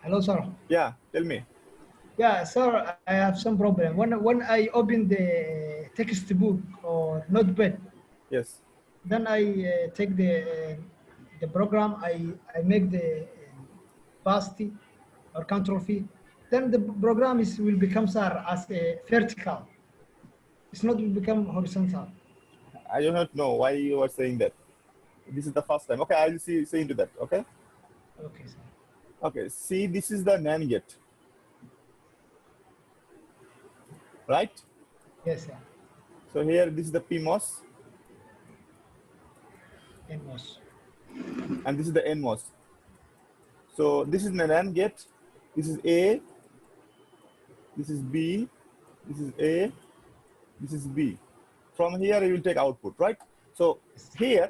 Hello, sir. Yeah, tell me. Yeah, sir, I have some problem. When I open the textbook or notepad, Yes. then I take the program. I make the paste or control V. Then the program is will become, sir, as a vertical. It's not will become horizontal. I do not know why you are saying that. This is the first time. Okay, I'll see into that. Okay. Okay, sir. Okay. See, this is the NAND gate, right? Yes, sir. So here, this is the PMOS, Almost. and this is the NMOS. So this is the NAND gate. This is A. This is B. This is A. This is B. From here, you will take output, right? So Yes. here,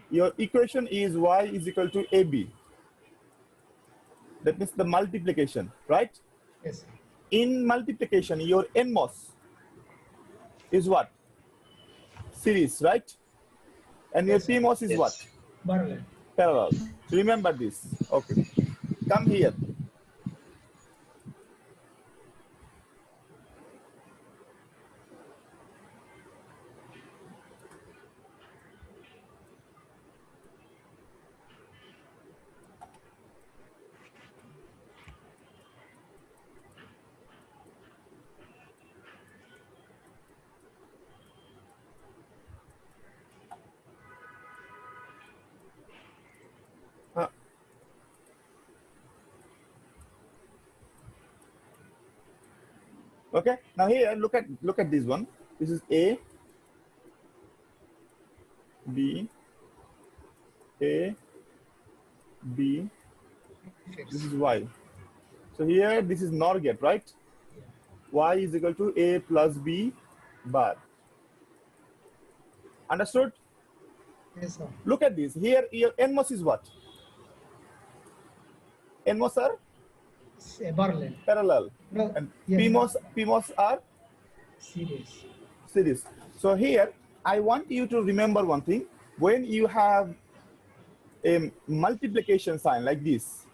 your equation is y is equal to AB. That means the multiplication, right? Yes, sir. In multiplication, your NMOS is what? Series, right? And your Yes, sir. PMOS is what? Yes. Parallel. Parallel. So remember this. Okay. Come here. Uh, okay. Now here, look at this one. This is A, B, A, B. This Fix. is Y. So here, this is NOR gate, right? Yeah. Y is equal to A plus B bar. Understood? Yes, sir. Look at this. Here, your NMOS is what? NMOS are It's a parallel. parallel, No. and Yes, sir. PMOS are Series. series. So here, I want you to remember one thing. When you have a multiplication sign like this,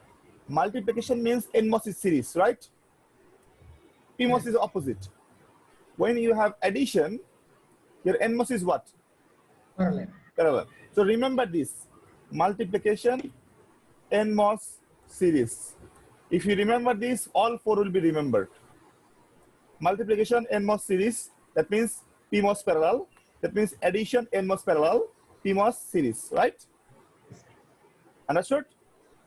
multiplication means NMOS is series, right? PMOS Yes. is opposite. When you have addition, your NMOS is what? Parallel. Parallel. So remember this. Multiplication, NMOS, series. If you remember this, all four will be remembered. Multiplication, NMOS series. That means PMOS parallel. That means addition, NMOS parallel, PMOS series, right? Understood?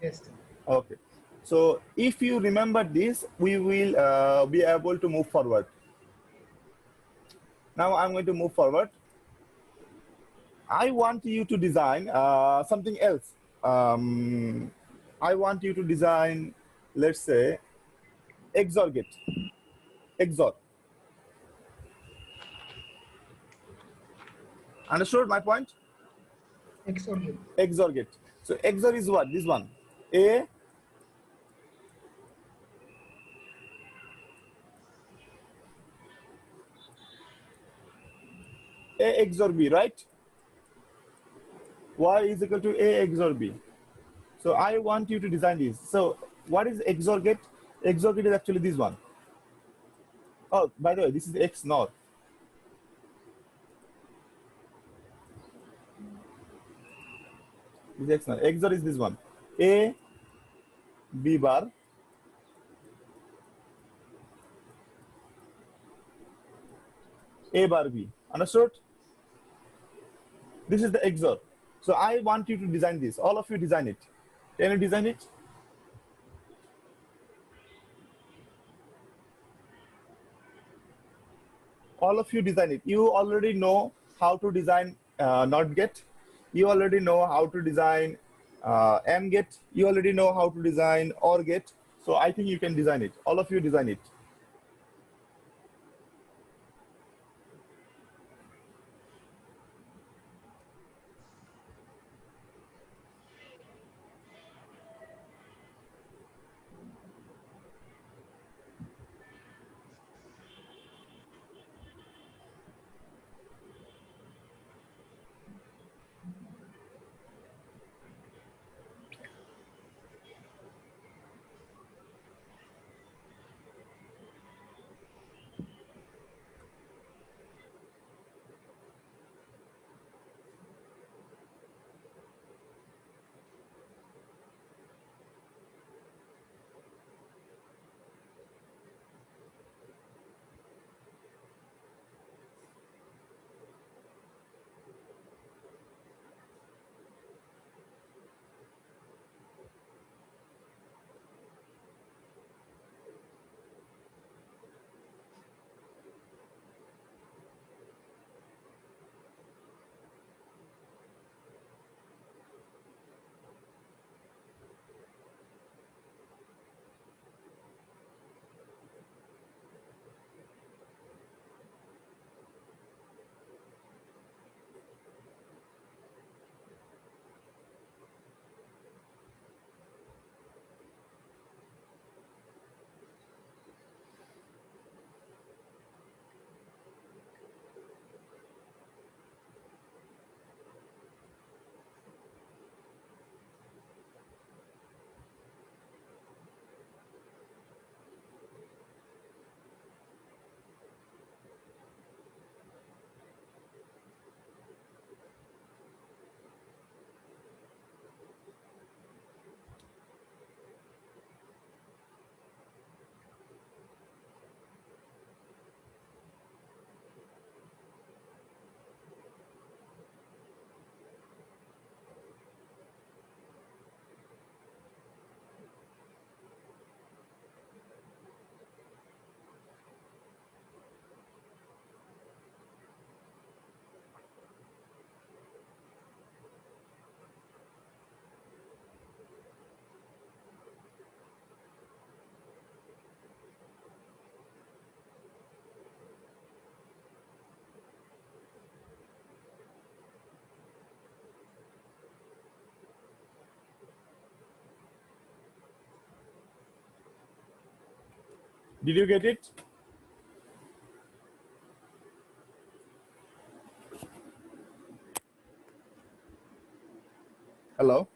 Yes, sir. Okay. So if you remember this, we will be able to move forward. Now I'm going to move forward. I want you to design something else. I want you to design, let's say, XOR gate. XOR. Understood my point? XOR gate. XOR gate. So XOR is what? This one. A XOR B, right? Y is equal to A XOR B. So I want you to design this. So what is XOR gate? XOR gate is actually this one. Oh, by the way, this is XNOR. This is XNOR. XOR is this one. A B bar, A bar B. Understood? This is the XOR. So I want you to design this. All of you design it. Can you design it? All of you design it. You already know how to design NOT gate. You already know how to design AND gate. You already know how to design OR gate. So I think you can design it. All of you design it. Did you get it? Hello?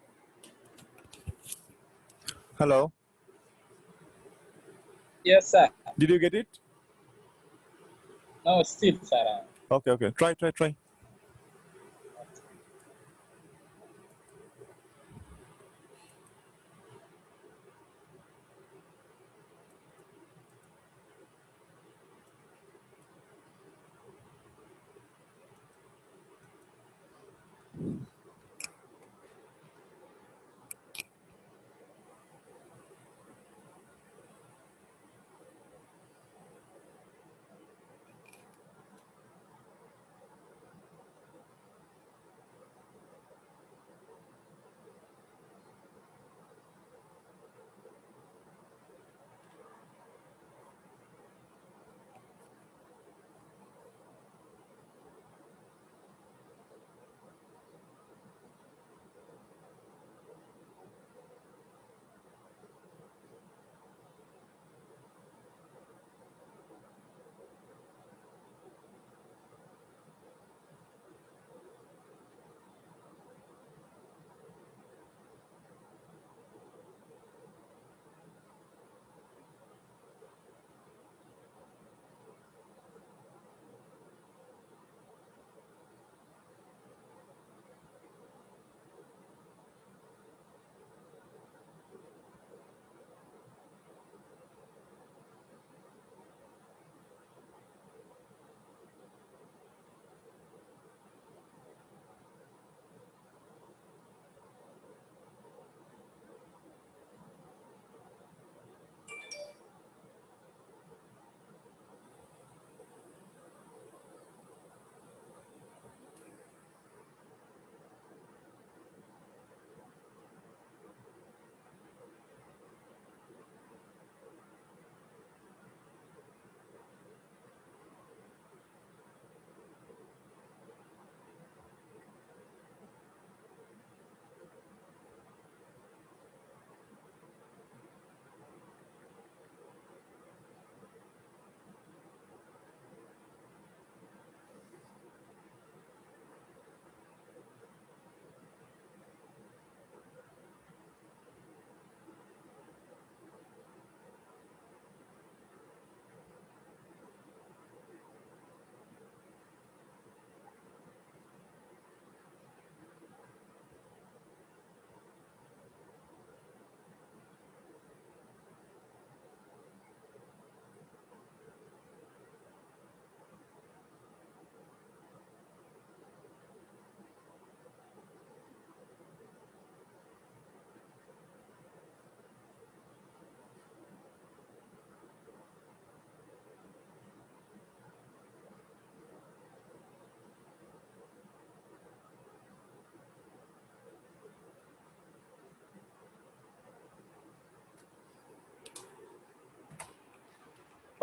Hello? Yes, sir. Did you get it? No, still, sir. Okay, okay. Try.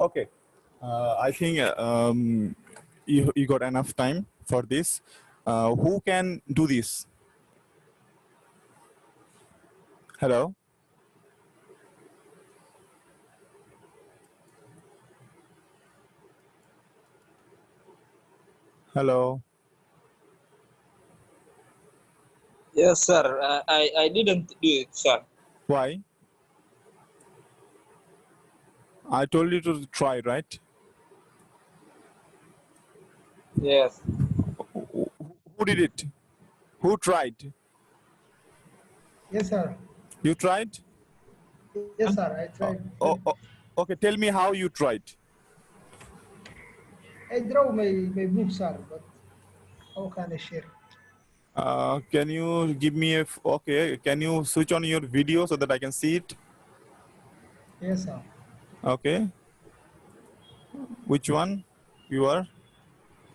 Okay. I think you got enough time for this. Who can do this? Hello? Hello? Yes, sir. I didn't do it, sir. Why? I told you to try, right? Yes. Who did it? Who tried? Yes, sir. You tried? Yes, sir. I tried. Okay, tell me how you tried. I draw my book, sir, but how can I share? Can you give me okay, can you switch on your video so that I can see it? Yes, sir. Okay. Which one? You are?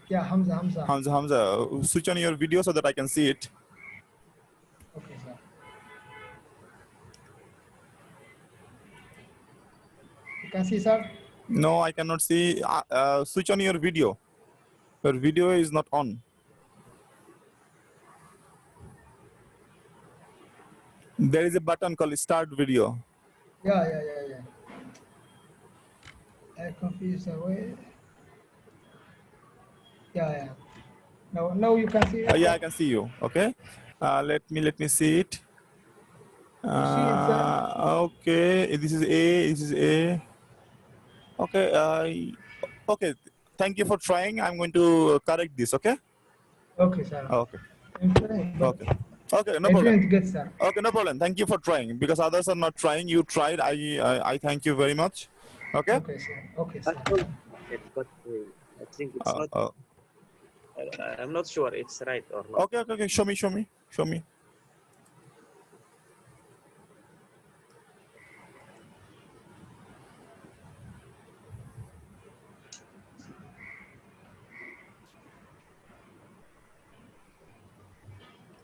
Yeah, Hamza. Hamza, switch on your video so that I can see it. Okay, sir. You can see, sir? No, I cannot see. Switch on your video. Your video is not on. There is a button called start video. Yeah. I confused away. Yeah, yeah. Now you can see it. Yeah, I can see you. Okay. Let me see it. You see it's Okay. This is A. This is A. Okay. Okay. Thank you for trying. I'm going to correct this. Okay. okay, sir. Okay. I'm trying, but Okay. Okay. No I problem. didn't get sir. Okay. No problem. Thank you for trying because others are not trying. You tried. I thank you very much. Okay. Okay, sir. Okay, I sir. told it, but I think it's Uh, not. uh, I'm not sure it's right or not. okay. Okay. Okay. Show me. Show me. Show me.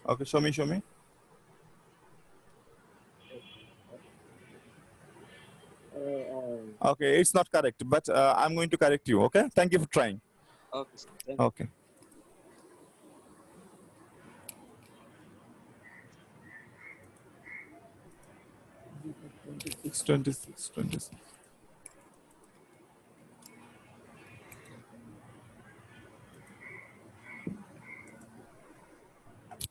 Okay. Show me. Show me. Okay. It's not correct, but I'm going to correct you. Okay. Thank you for trying. Okay, sir. Thank you. Okay. It's 26, 26.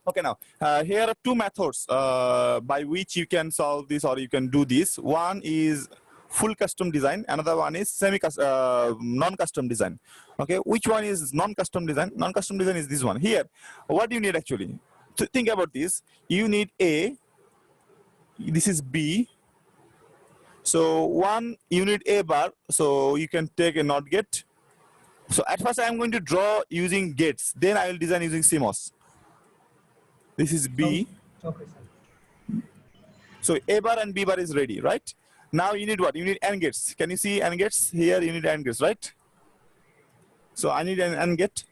Okay, now here are two methods by which you can solve this or you can do this. One is full custom design. Another one is non-custom design. Okay, which one is non-custom design? Non-custom design is this one. Here, what do you need actually? To think about this, you need A. This is B. So one you need A bar. So you can take a NOT gate. So at first I am going to draw using gates. Then I will design using CMOS. This is B. Okay, sir. So A bar and B bar is ready, right? Now you need what? You need AND gates. Can you see AND gates? Here you need AND gates, right? So I need an AND gate.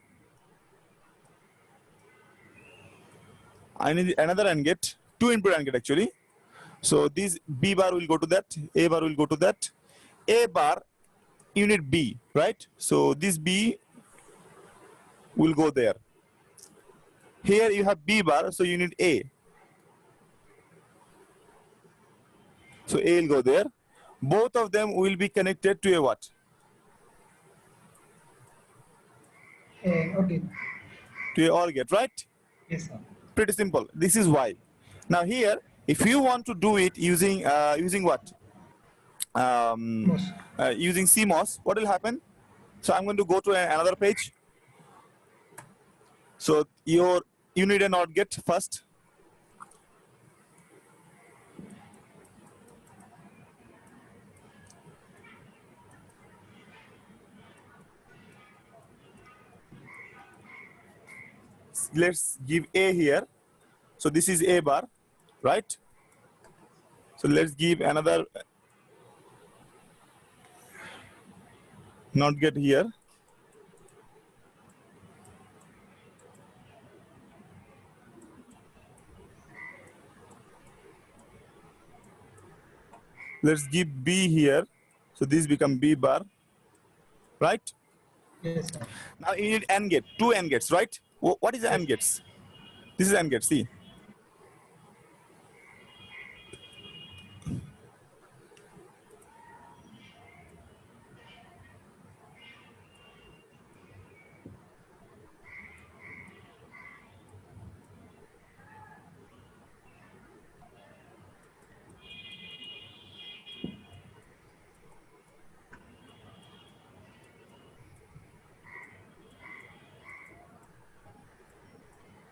I need another AND gate, two input AND gate actually. So this B bar will go to that, A bar will go to that. A bar, you need B, right? So this B will go there. Here you have B bar, so you need A. So A will go there. Both of them will be connected to a what? Okay. To a OR gate, right? Yes, sir. Pretty simple. This is why. Now here, if you want to do it using using what? Most. Using CMOS, what will happen? So I'm going to go to another page. So you need a NOT gate first. Let's give A here. So this is A bar, right? So let's give another NOT gate here. Let's give B here. So this become B bar, right? Yes, sir. Now you need AND gate, two AND gates, right? What is the AND Yes. gates? This is AND gate, see.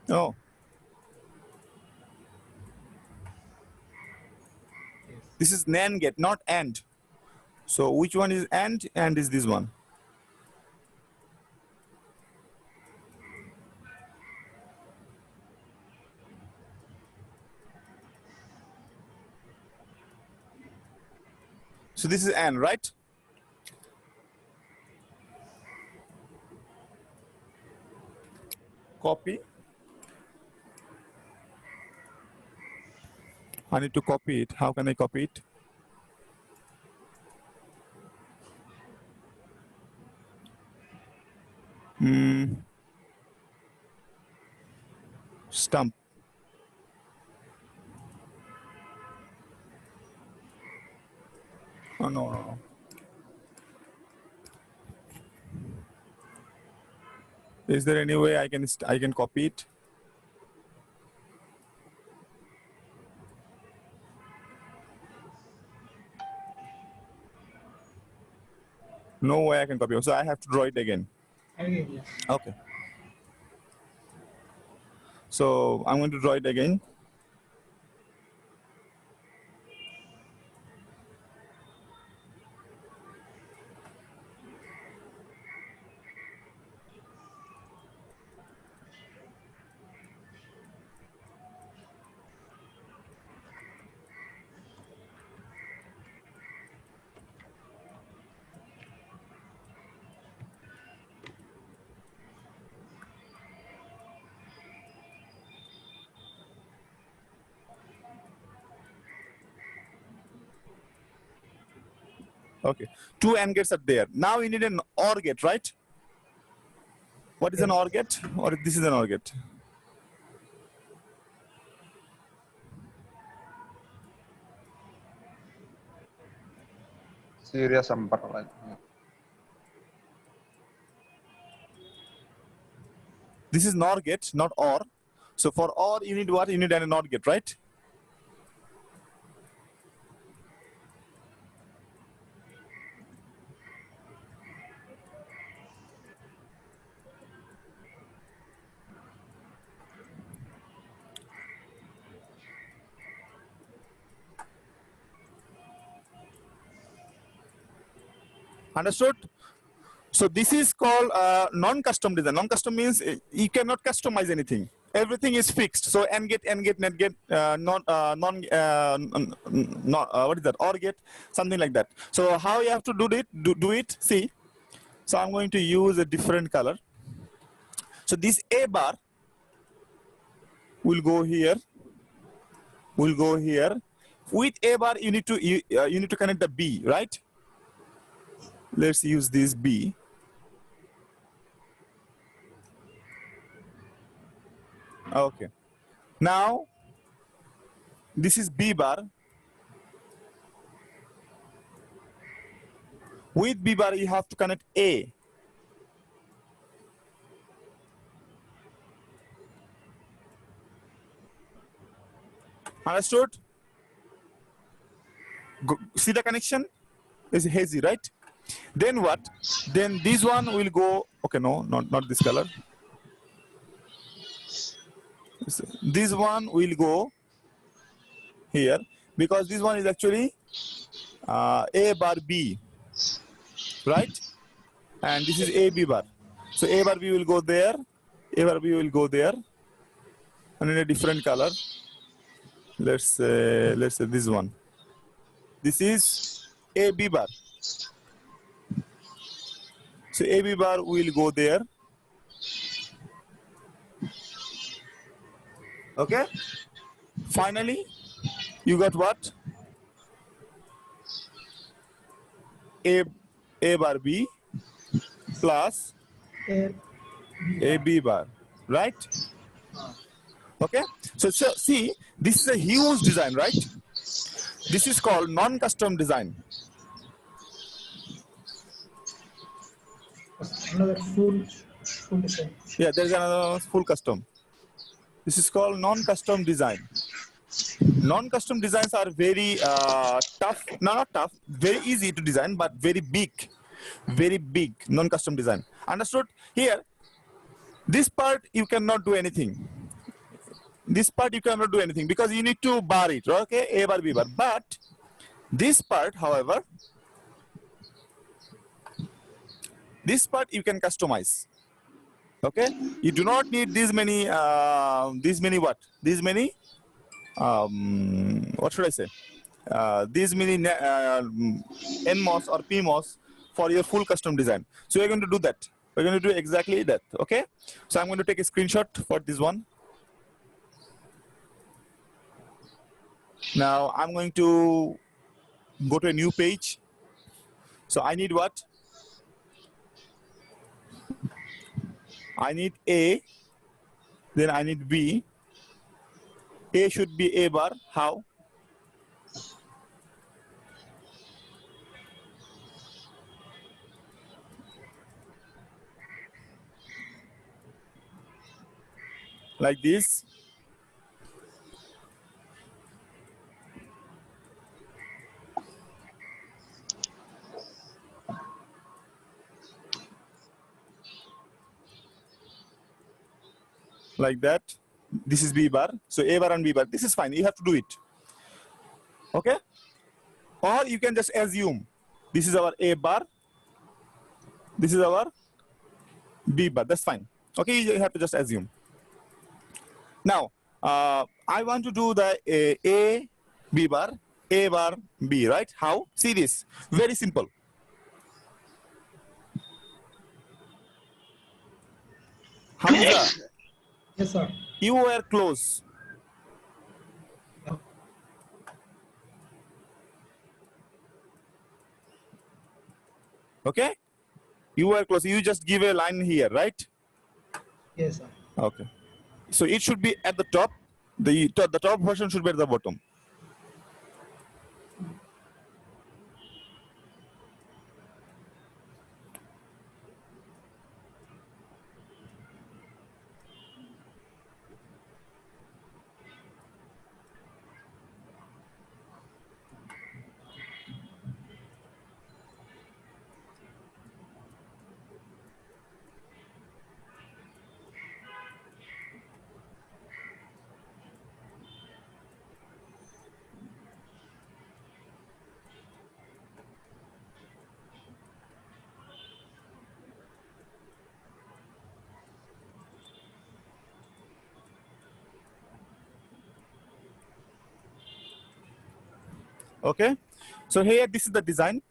Oh, Yes. this is NAND gate, not AND. So which one is AND? AND is this one. So this is AND, right? Copy. I need to copy it. How can I copy it? Stump. Oh, no, no, no. Is there any way I can copy it? No way I can copy it. So I have to draw it again. Again, yes. Okay. So I'm going to draw it again. Okay. Two AND gates are there. Now we need an OR gate, right? What is an OR gate? Or this is an OR gate? Serious number like. This is NOR gate, not OR. So for OR, you need what? You need an NOR gate, right? Understood? So this is called non-custom design. Non-custom means you cannot customize anything. Everything is fixed. So AND gate, NET gate, what is that? OR gate, something like that. So how you have to do it? See. So I'm going to use a different color. So this A bar will go here. Will go here. With A bar, you need to connect the B, right? Let's use this B. Okay. Now, this is B bar. With B bar, you have to connect A. Understood? See the connection? It's hazy, right? Then what? Then this one will go, okay, no, not this color. This one will go here because this one is actually A bar B, right? And this is A B bar. So A bar B will go there, A bar B will go there, and in a different color. Let's say this one. This is A B bar. So A B bar will go there. Okay. Finally, you got what? A bar B plus A B bar, right? Okay. So see, this is a huge design, right? This is called non-custom design. Another full design. Yeah, there's another full custom. This is called non-custom design. Non-custom designs are very tough. No, not tough. Very easy to design, but very big non-custom design. Understood? Here, this part you cannot do anything. This part you cannot do anything because you need to bar it. Okay, A bar B bar. But this part, however, this part you can customize. Okay, you do not need these many what should I say? These many NMOS or PMOS for your full custom design. So we're going to do that. We're going to do exactly that. Okay. So I'm going to take a screenshot for this one. Now I'm going to go to a new page. So I need what? I need A, then I need B. A should be A bar. How? like this. Like that. This is B bar. So A bar and B bar. This is fine. You have to do it. Okay? Or you can just assume this is our A bar. This is our B bar. That's fine. Okay, you have to just assume. Now, I want to do the A, B bar, A bar, B, right? How? See this. Very simple. Hamza, Yes, sir. you were close. Okay? You were close. You just give a line here, right? Yes, sir. Okay. So it should be at the top. The top version should be at the bottom. Okay. So here, this is the design.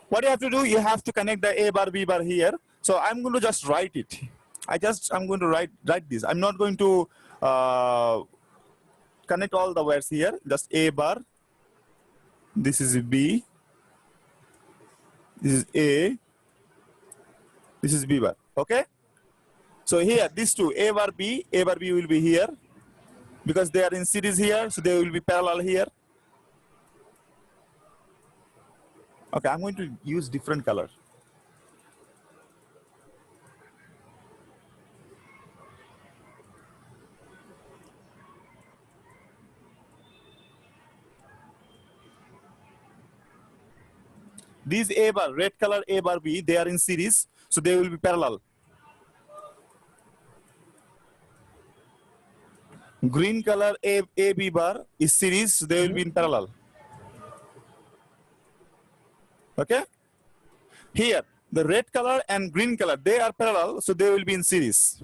What you have to do, you have to connect the A bar, B bar here. So I'm going to just write it. I'm going to write this. I'm not going to connect all the wires here. Just A bar. This is B. This is A. This is B bar. Okay. So here, these two, A bar B will be here because they are in series here. So they will be parallel here. Okay, I'm going to use different color. These A bar, red color A bar B, they are in series, so they will be parallel. Green color A B bar is series, so they will be in parallel. Okay? Here, the red color and green color, they are parallel, so they will be in series.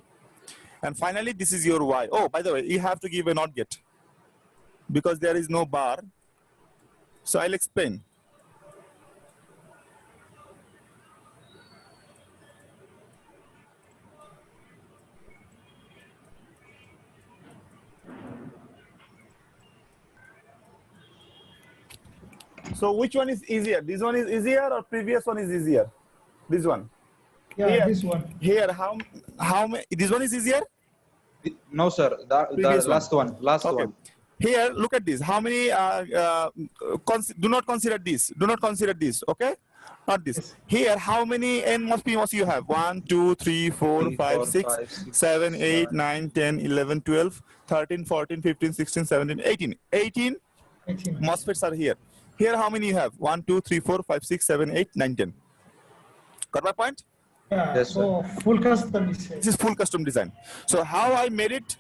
And finally, this is your Y. Oh, by the way, you have to give a NOT gate because there is no bar. So I'll explain. So which one is easier? This one is easier or previous one is easier? This one. Yeah, Here, this one. Here, how many? This one is easier. No, sir. The last one. Last Okay. one. Here, look at this. How many? Do not consider this. Do not consider this. Okay, not this. Yes. Here, how many NMOS PMOS you have? 1, 2, 3, 4, 3, 5, 4, 6, 5, 6, 7, 8, 7. 9, 10, 11, 12, 13, 14, 15, 16, 17, 18. 18 18. MOSFETs are here. Here, how many you have? 1, 2, 3, 4, 5, 6, 7, 8, 9, 10. Got my point? Yeah, Yes, so full custom is This is full custom design. So how I made it?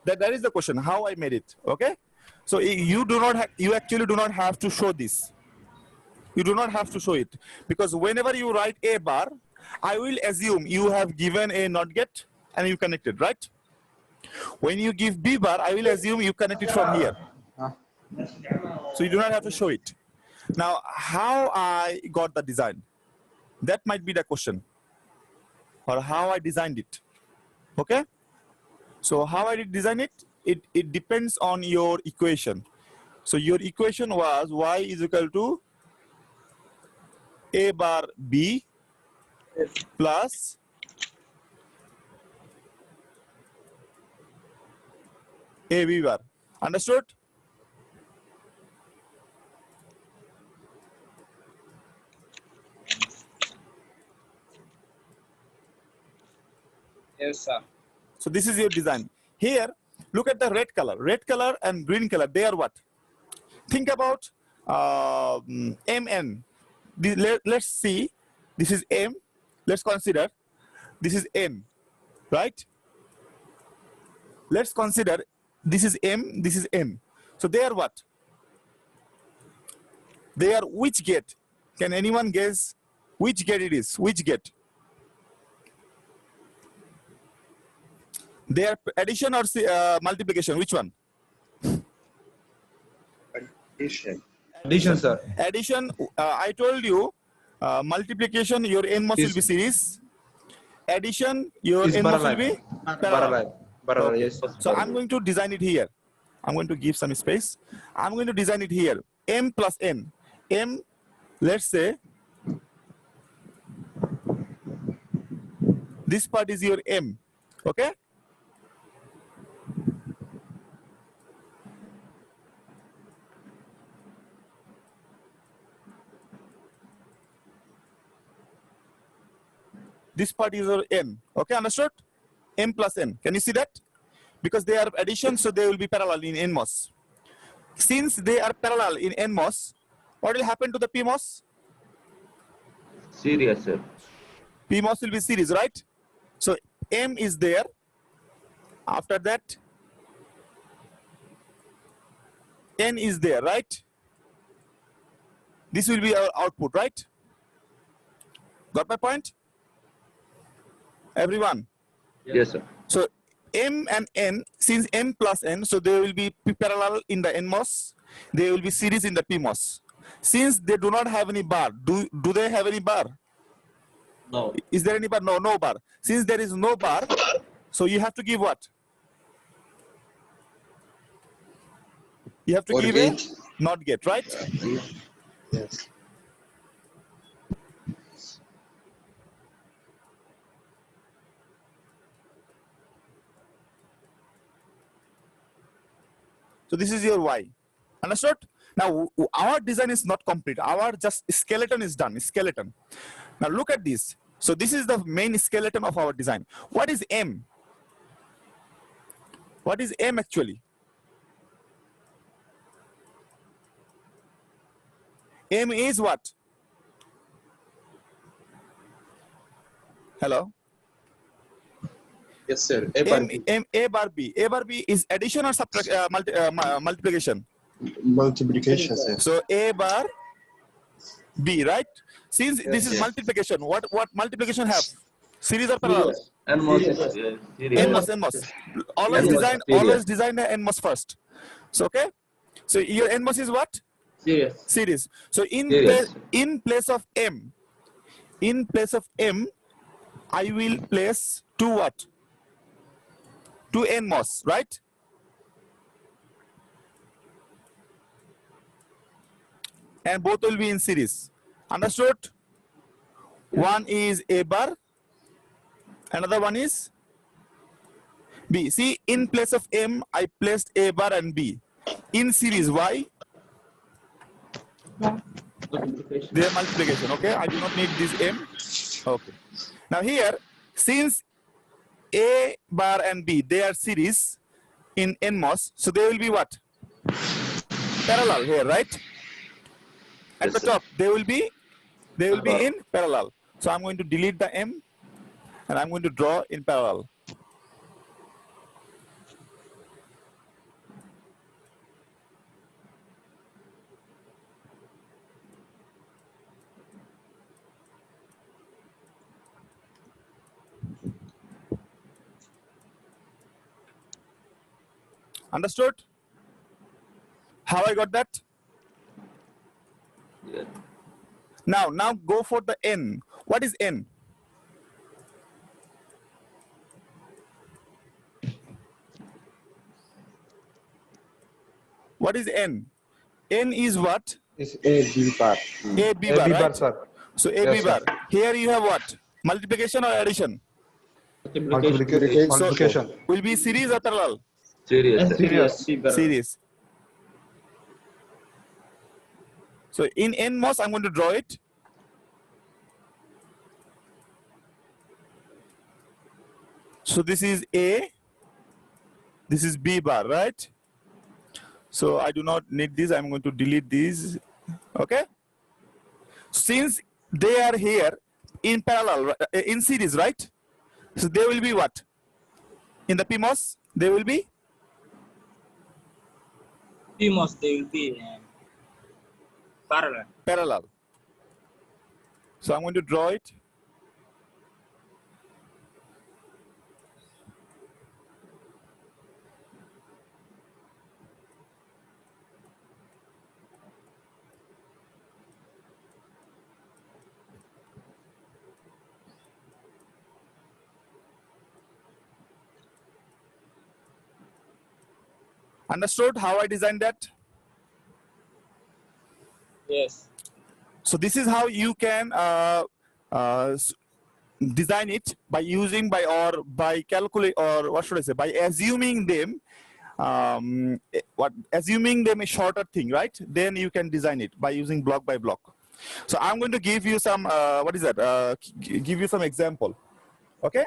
That is the question. How I made it? Okay. So you actually do not have to show this. You do not have to show it because whenever you write A bar, I will assume you have given a NOT gate and you connected, right? When you give B bar, I will assume you connect it from here. So you do not have to show it. Now, how I got the design? That might be the question. Or how I designed it. Okay? So how I did design it? It depends on your equation. So your equation was Y is equal to A bar B plus A B bar. Understood? Yes, sir. So this is your design. Here, look at the red color. Red color and green color, they are what? Think about Mn. Let's see. This is M. Let's consider this is N, right? Let's consider this is M, this is N. So they are what? They are which gate? Can anyone guess which gate it is? Which gate? They are addition or multiplication? Which one? Addition, sir. Addition, I told you, multiplication, your NMOS will be series. Addition, your Is NMOS will parallel. be parallel. Parallel, yes. So I'm going to design it here. I'm going to give some space. I'm going to design it here. M plus N. M, let's say, this part is your M, okay? This part is your N, okay, understood? M plus N, can you see that? Because they are addition, so they will be parallel in NMOS. Since they are parallel in NMOS, what will happen to the PMOS? Series, sir. PMOS will be series, right? So M is there. After that, N is there, right? This will be our output, right? Got my point? Everyone? Yes, sir. So M and N, since M plus N, so they will be parallel in the NMOS. They will be series in the PMOS. Since they do not have any bar, do they have any bar? No. Is there any bar? No, no bar. Since there is no bar, so you have to give what? You have to Or give gate. a not gate, right? Yes. So this is your Y. Understood? Now our design is not complete. Our just skeleton is done. Skeleton. Now look at this. So this is the main skeleton of our design. What is M? What is M actually? M is what? Hello? Yes, sir. A bar B. A bar B. A bar B is addition or multiplication? Multiplication, sir. So A bar B, right? Since this is yes. multiplication, what multiplication have? Series or parallel? NMOS. NMOS. Always NMOS, design. series. Always design the NMOS first. So okay. So your NMOS is what? Series. Series. So Series. in place of M, I will place two what? Two NMOS, right? And both will be in series. Understood? One is A bar, another one is B. See, in place of M, I placed A bar and B. In series, why? Their multiplication, okay? I do not need this M. Okay. Now here, since A bar and B, they are series in NMOS, so they will be what? Parallel here, right? At the top, they will be in parallel. So I'm going to delete the M and I'm going to draw in parallel. Understood? How I got that? Yeah. Now go for the N. What is N? What is N? N is what? Is A B bar. A B A bar, B bar, right? sir. So A B Yes, bar. sir. Here you have what? Multiplication or addition? Multiplication. Will be series or parallel? Series. Series. Series. So in NMOS, I'm going to draw it. So this is A This is B bar, right? So I do not need this. I'm going to delete these. Okay. Since they are here in parallel, in series, right? So they will be what? In the PMOS, they will be? PMOS, they will be parallel. Parallel. So I'm going to draw it. Understood how I designed that? Yes. So this is how you can design it by using by calculate, or what should I say, by assuming them assuming them a shorter thing, right? Then you can design it by using block by block. So I'm going to give you some give you some example. Okay,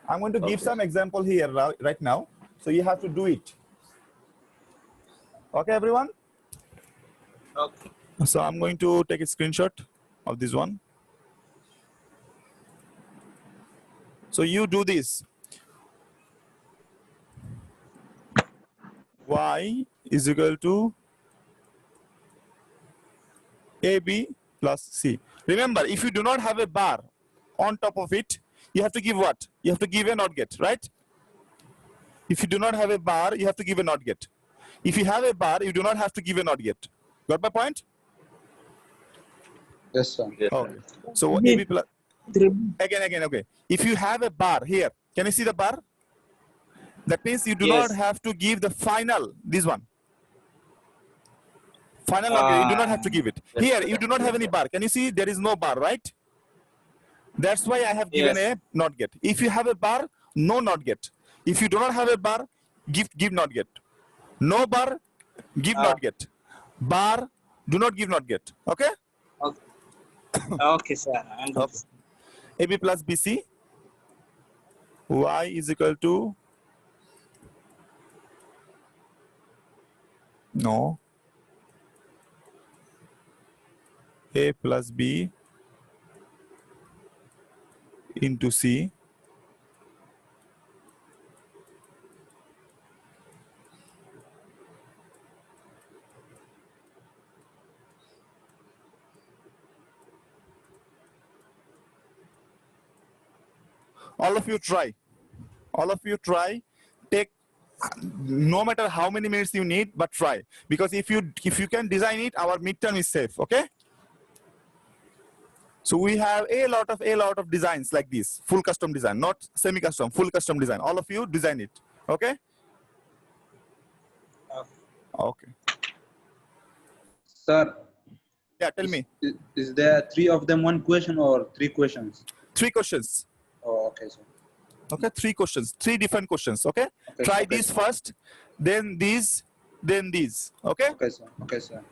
I'm going to give some example here right now, so you have to do it. Okay, everyone? Okay. So I'm going to take a screenshot of this one. So you do this. Y is equal to AB plus C. Remember, if you do not have a bar on top of it, you have to give what? You have to give a NOT GET, right? If you do not have a bar, you have to give a NOT GET. If you have a bar, you do not have to give a NOT GET. Got my point? Yes, sir. Okay. So AB plus, again, okay. If you have a bar here, can you see the bar? That means you do Yes. not have to give the final, this one. Final NOT GET, you do not have to give it. Here, you do not have any bar. Can you see there is no bar, right? That's why I have given Yes. a NOT GET. If you have a bar, no NOT GET. If you do not have a bar, give NOT GET. No bar, give NOT GET. Bar, do not give NOT GET. Okay? Okay. Okay, sir. Okay. AB plus BC. Y is equal to, no, A plus B into C. All of you try. All of you try. Take no matter how many minutes you need, but try. Because if you can design it, our midterm is safe. Okay. So we have a lot of designs like this, full custom design, not semi-custom, full custom design. All of you design it. Okay. Okay. Sir, Yeah. Tell me. is there 3 of them 1 question or 3 questions? 3 questions. Oh, okay, sir. Okay, 3 questions, 3 different questions. Okay, Okay, try okay. these first, then these, then these. Okay. Okay, sir. Okay, sir.